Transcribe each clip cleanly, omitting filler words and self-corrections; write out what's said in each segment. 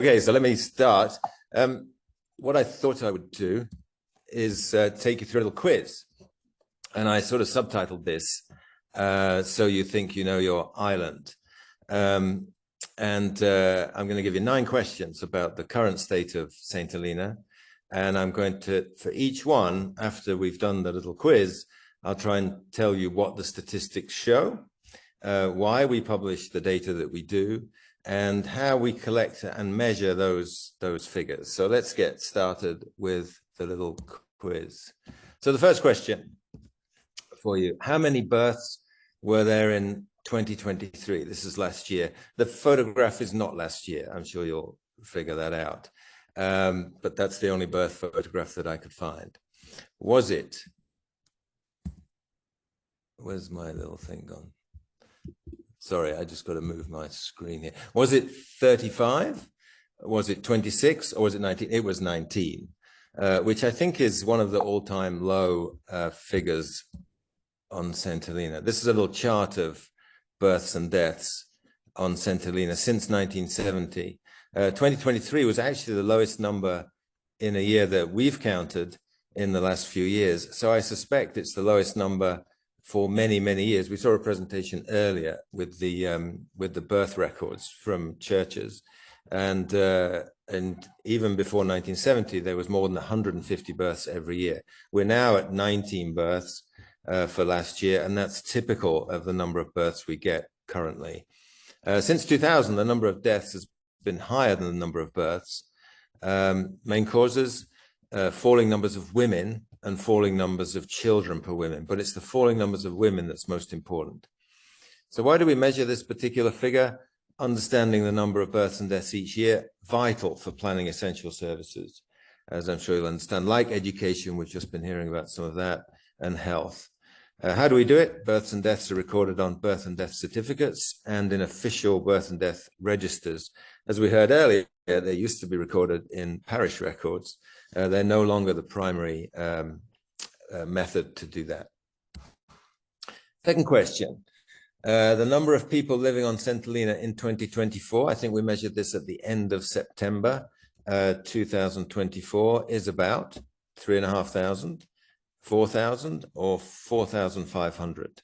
Okay, so let me start. What I thought I would do is take you through a little quiz. And I sort of subtitled this, so you think you know your island. I'm going to give you 9 questions about the current state of St. Helena. And I'm going to, for each one, after we've done the little quiz, I'll try and tell you what the statistics show, why we publish the data that we do, and how we collect and measure those figures. So let's get started with the little quiz. So the first question for you: how many births were there in 2023? This is last year. The photograph is not last year. I'm sure you'll figure that out. But that's the only birth photograph that I could find. Was it? Where's my little thing gone? Sorry, I just got to move my screen here. Was it 35? Was it 26? Or was it 19? It was 19, which I think is one of the all-time low figures on St. Helena. This is a little chart of births and deaths on St. Helena since 1970. 2023 was actually the lowest number in a year that we've counted in the last few years. So I suspect it's the lowest number for many, many years. We saw a presentation earlier with the birth records from churches, and even before 1970, there was more than 150 births every year. We're now at 19 births for last year, and that's typical of the number of births we get currently. Since 2000, the number of deaths has been higher than the number of births. Main causes: falling numbers of women and falling numbers of children per women, but it's the falling numbers of women that's most important. So why do we measure this particular figure? Understanding the number of births and deaths each year, vital for planning essential services, as I'm sure you'll understand, like education. We've just been hearing about some of that, and health. How do we do it? Births and deaths are recorded on birth and death certificates and in official birth and death registers. As we heard earlier, they used to be recorded in parish records. They're no longer the primary method to do that. Second question: the number of people living on St. Helena in 2024, I think we measured this at the end of September 2024, is about 3,500, 4,000, or 4,500.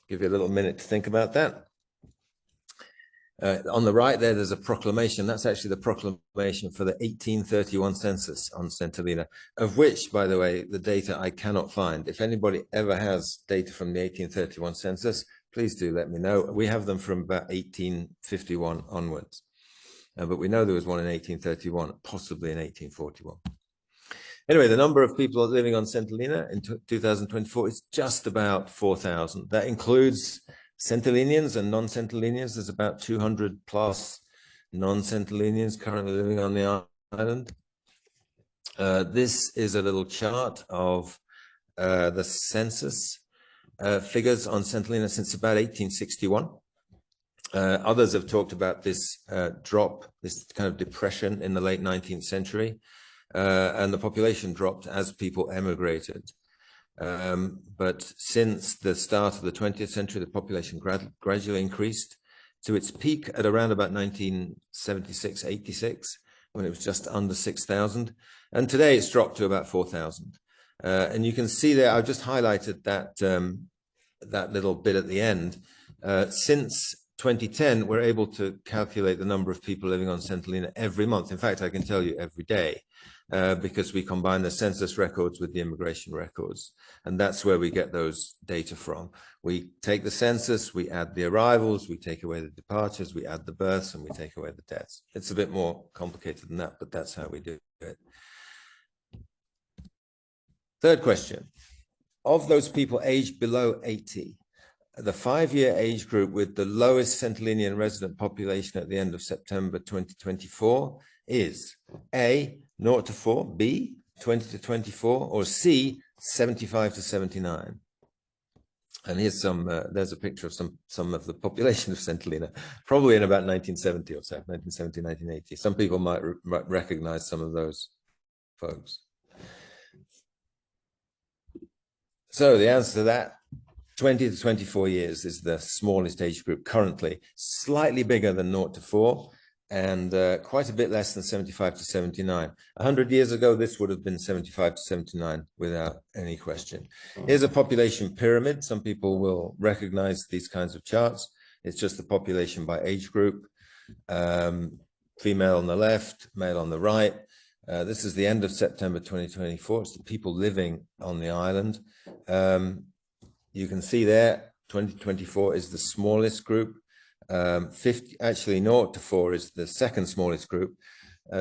Give you a little minute to think about that. On the right there's a proclamation. That's actually the proclamation for the 1831 census on St. Helena, of which, by the way, the data I cannot find. If anybody ever has data from the 1831 census, please do let me know. We have them from about 1851 onwards, but we know there was one in 1831, possibly in 1841. Anyway, the number of people living on St. Helena in 2024 is just about 4,000. That includes St. Helenians and non-St. Helenians. There's about 200 plus non-St. Helenians currently living on the island. This is a little chart of the census figures on St. Helena since about 1861. Others have talked about this drop, this kind of depression in the late 19th century. And the population dropped as people emigrated. But since the start of the 20th century, the population gradually increased to its peak at around about 1976, 86, when it was just under 6,000. And today it's dropped to about 4,000. And you can see there, I've just highlighted that, that little bit at the end. Since 2010, we're able to calculate the number of people living on St. Helena every month. In fact, I can tell you every day. Because we combine the census records with the immigration records. And that's where we get those data from. We take the census, we add the arrivals, we take away the departures, we add the births, and we take away the deaths. It's a bit more complicated than that, but that's how we do it. Third question: of those people aged below 80, the 5-year age group with the lowest St. Helenian resident population at the end of September 2024 is A, 0 to 4, B, 20 to 24, or C, 75 to 79. And here's there's a picture of some of the population of St. Helena, probably in about 1970 or so, 1970, 1980. Some people might recognize some of those folks. So the answer to that: 20 to 24 years is the smallest age group currently, slightly bigger than 0 to 4, and quite a bit less than 75 to 79. 100 years ago, this would have been 75 to 79 without any question. Here's a population pyramid. Some people will recognize these kinds of charts. It's just the population by age group. Female on the left, male on the right. This is the end of September 2024. It's the people living on the island. You can see there, 2024 is the smallest group. 50, actually 0 to 4 is the second smallest group.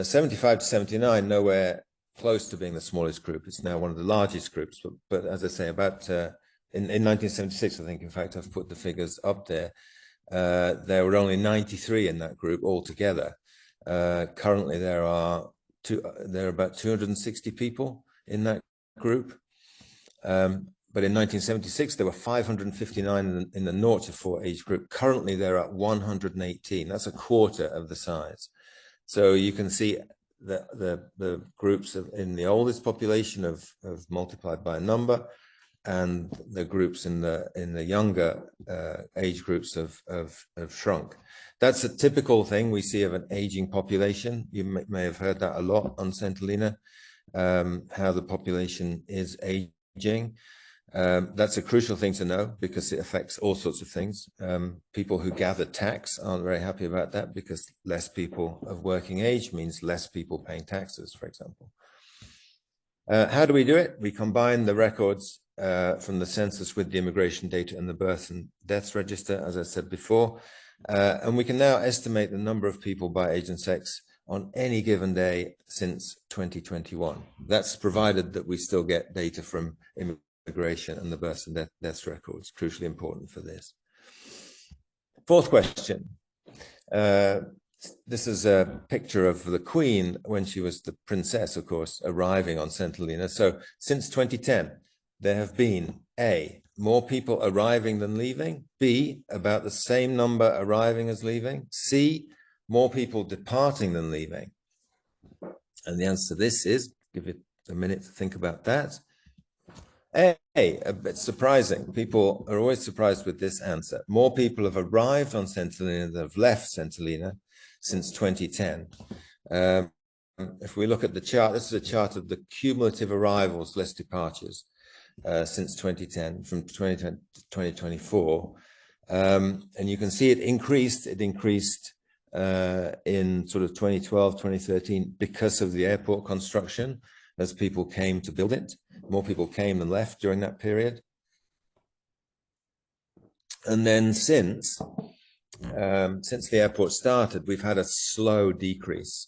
75 to 79, nowhere close to being the smallest group. It's now one of the largest groups. But as I say, about in 1976, I think, in fact, I've put the figures up there. There were only 93 in that group altogether. Currently, there are about 260 people in that group. But in 1976, there were 559 in the 0 to 4 age group. Currently, they're at 118. That's a quarter of the size. So you can see that the groups in the oldest population have multiplied by a number, and the groups in the younger age groups have shrunk. That's a typical thing we see of an aging population. You may have heard that a lot on St. Helena, how the population is aging. That's a crucial thing to know because it affects all sorts of things. People who gather tax aren't very happy about that because less people of working age means less people paying taxes, for example. How do we do it? We combine the records from the census with the immigration data and the births and deaths register, as I said before. And we can now estimate the number of people by age and sex on any given day since 2021. That's provided that we still get data from immigration and the births and deaths records, crucially important for this. Fourth question. This is a picture of the Queen when she was the princess, of course, arriving on St. Helena. So since 2010, there have been A, more people arriving than leaving, B, about the same number arriving as leaving, C, more people departing than leaving. And the answer to this is, give it a minute to think about that. A bit surprising. People are always surprised with this answer. More people have arrived on St. Helena than have left St. Helena since 2010. If we look at the chart, this is a chart of the cumulative arrivals less departures since 2010, from 2010 to 2024. And you can see it increased. It increased in sort of 2012, 2013 because of the airport construction as people came to build it. More people came than left during that period. And then since the airport started, we've had a slow decrease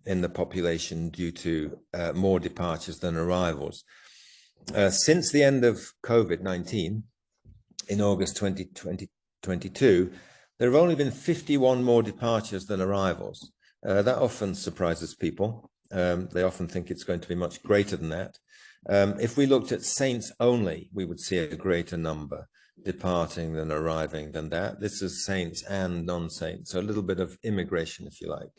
in the population due to more departures than arrivals. Since the end of COVID-19, in August 2022, there have only been 51 more departures than arrivals. That often surprises people. They often think it's going to be much greater than that. If we looked at saints only, we would see a greater number departing than arriving than that. This is saints and non-saints, so a little bit of immigration, if you like.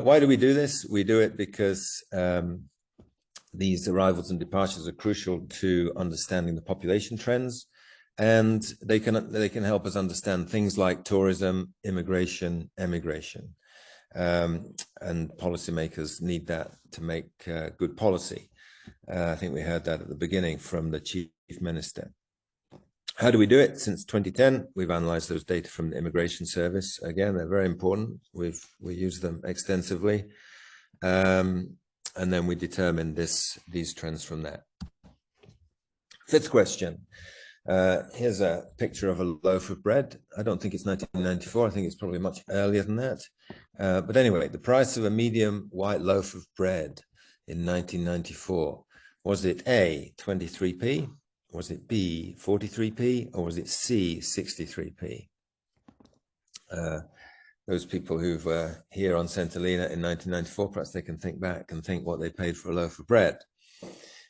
Why do we do this? We do it because these arrivals and departures are crucial to understanding the population trends, and they can help us understand things like tourism, immigration, emigration. And policymakers need that to make good policy. I think we heard that at the beginning from the Chief Minister. How do we do it? Since 2010, we've analyzed those data from the Immigration Service. Again, they're very important. We use them extensively. And then we determine these trends from that. Fifth question. Here's a picture of a loaf of bread. I don't think it's 1994. I think it's probably much earlier than that. But anyway, the price of a medium white loaf of bread in 1994, was it A, 23p? Was it B, 43p? Or was it C, 63p? Those people who were here on St. Helena in 1994, perhaps they can think back and think what they paid for a loaf of bread.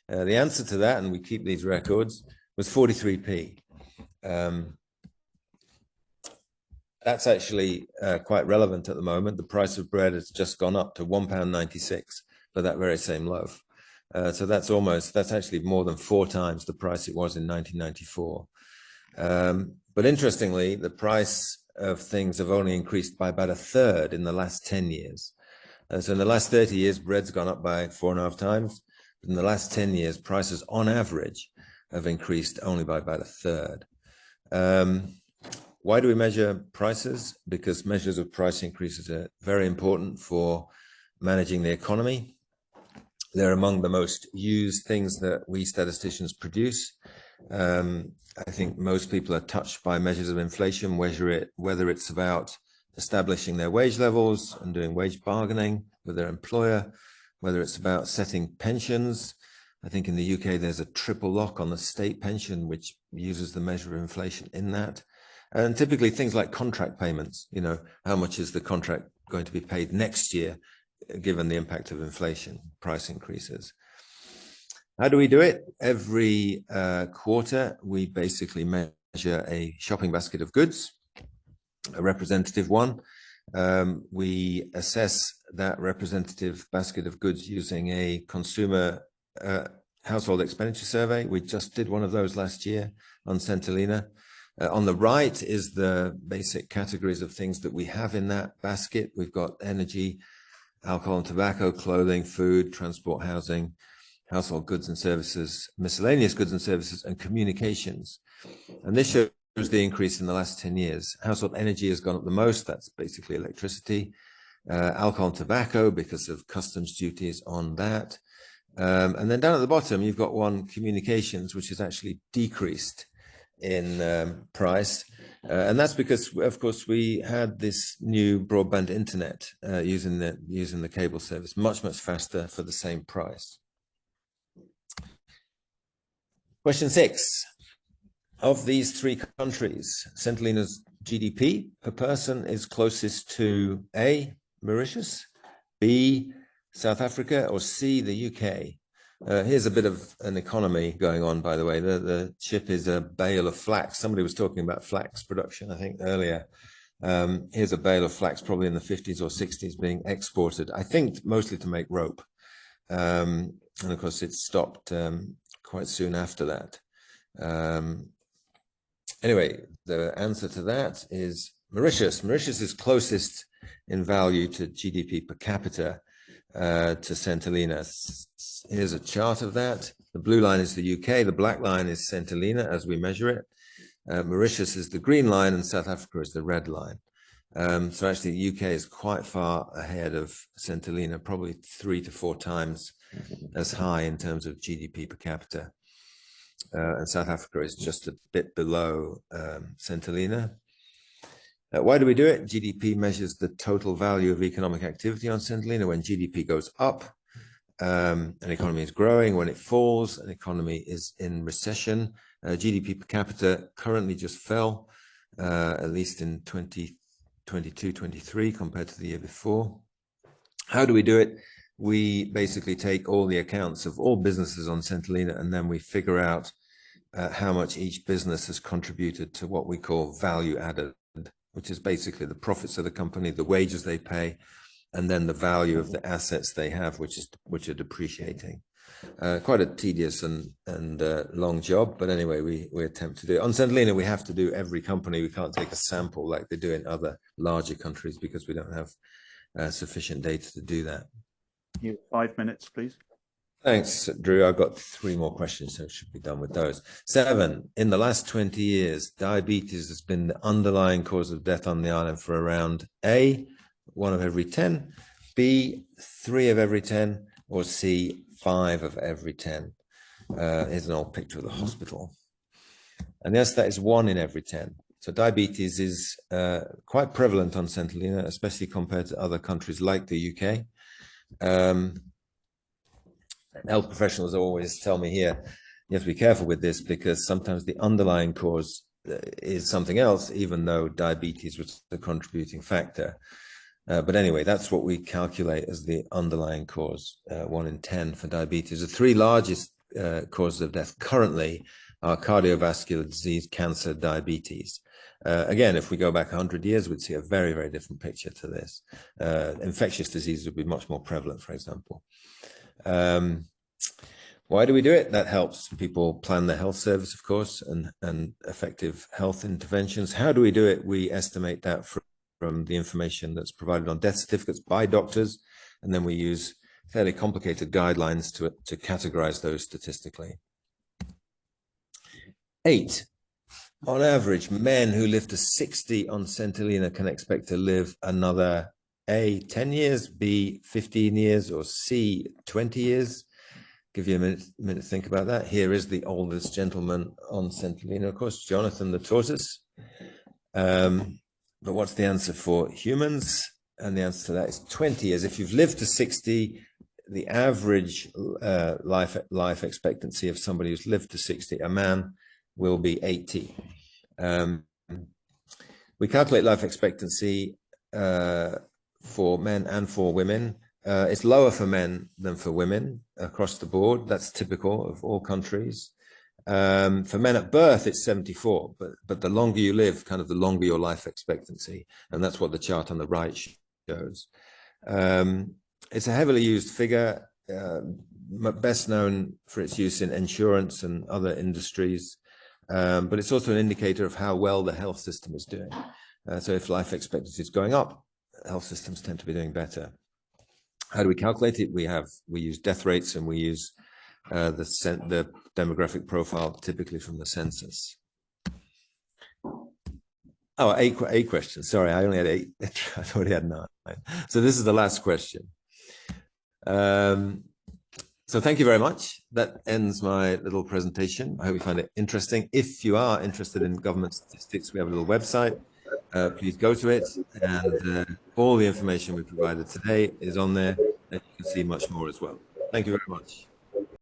The answer to that, and we keep these records, was 43p. That's actually quite relevant at the moment. The price of bread has just gone up to £1.96 for that very same loaf. So that's actually more than 4 times the price it was in 1994. But interestingly, the price of things have only increased by about a third in the last 10 years. So in the last 30 years, bread's gone up by 4.5 times. In the last 10 years, prices on average have increased only by about a third. Why do we measure prices? Because measures of price increases are very important for managing the economy. They're among the most used things that we statisticians produce. I think most people are touched by measures of inflation, whether it's about establishing their wage levels and doing wage bargaining with their employer, whether it's about setting pensions. I think in the UK, there's a triple lock on the state pension, which uses the measure of inflation in that. And typically things like contract payments, you know, how much is the contract going to be paid next year, given the impact of inflation, price increases. How do we do it? Every quarter, we basically measure a shopping basket of goods, a representative one. We assess that representative basket of goods using a consumer household expenditure survey. We just did one of those last year on St. Helena. On the right is the basic categories of things that we have in that basket. We've got energy, alcohol and tobacco, clothing, food, transport, housing, household goods and services, miscellaneous goods and services, and communications. And this shows the increase in the last 10 years. Household energy has gone up the most. That's basically electricity. Alcohol and tobacco because of customs duties on that. And then down at the bottom, you've got one, communications, which has actually decreased in price. And that's because, of course, we had this new broadband internet using the cable service much faster for the same price. Question 6. Of these 3 countries, St. Helena's GDP per person is closest to A, Mauritius, B, South Africa, or C, the UK. Here's a bit of an economy going on, by the way. The ship is a bale of flax. Somebody was talking about flax production, I think, earlier. Here's a bale of flax, probably in the 50s or 60s, being exported, I think, mostly to make rope. And of course, it stopped quite soon after that. Anyway, the answer to that is Mauritius. Mauritius is closest in value to GDP per capita to St. Helena. Here's a chart of that. The blue line is the UK. The black line is St. Helena as we measure it. Mauritius is the green line and South Africa is the red line. So actually the UK is quite far ahead of St. Helena, probably 3 to 4 times as high in terms of GDP per capita. And South Africa is just a bit below St. Helena. Why do we do it? GDP measures the total value of economic activity on St. Helena. When GDP goes up, an economy is growing. When it falls, an economy is in recession. GDP per capita currently just fell, at least in 2022-23 compared to the year before. How do we do it? We basically take all the accounts of all businesses on St. Helena, and then we figure out how much each business has contributed to what we call value added, which is basically the profits of the company, the wages they pay, and then the value of the assets they have, which are depreciating. Quite a tedious and long job, but anyway, we attempt to do it. On St. Helena, we have to do every company. We can't take a sample like they do in other larger countries because we don't have sufficient data to do that. You have 5 minutes, please. Thanks, Drew. I've got 3 more questions, so I should be done with those. 7, in the last 20 years, diabetes has been the underlying cause of death on the island for around A, 1 of every 10, B, 3 of every 10, or C, 5 of every 10. Here's an old picture of the hospital. And yes, that is 1 in every 10. So diabetes is quite prevalent on St. Helena, especially compared to other countries like the UK. Health professionals always tell me here, you have to be careful with this because sometimes the underlying cause is something else, even though diabetes was the contributing factor. But anyway, that's what we calculate as the underlying cause, 1 in 10 for diabetes. The 3 largest causes of death currently are cardiovascular disease, cancer, diabetes. Again, if we go back 100 years, we'd see a very different picture to this. Infectious diseases would be much more prevalent, for example. Why do we do it? That helps people plan their health service, of course, and effective health interventions. How do we do it? We estimate that from the information that's provided on death certificates by doctors, and then we use fairly complicated guidelines to categorize those statistically. 8. On average, men who live to 60 on Helena can expect to live another A, 10 years, B, 15 years, or C, 20 years. Give you a minute to think about that. Here is the oldest gentleman on Helena, of course, Jonathan the tortoise. But what's the answer for humans? And the answer to that is 20 years. If you've lived to 60, the average life expectancy of somebody who's lived to 60, a man, will be 80. We calculate life expectancy for men and for women. It's lower for men than for women across the board. That's typical of all countries. For men at birth, it's 74, but the longer you live, kind of the longer your life expectancy. And that's what the chart on the right shows. It's a heavily used figure, best known for its use in insurance and other industries. But it's also an indicator of how well the health system is doing. So if life expectancy is going up, health systems tend to be doing better. How do we calculate it? We use death rates, and we use the demographic profile typically from the census. Oh, eight questions. Sorry, I only had 8. I thought I had 9. So this is the last question. So thank you very much. That ends my little presentation. I hope you find it interesting. If you are interested in government statistics, we have a little website. Please go to it, and all the information we provided today is on there, and you can see much more as well. Thank you very much.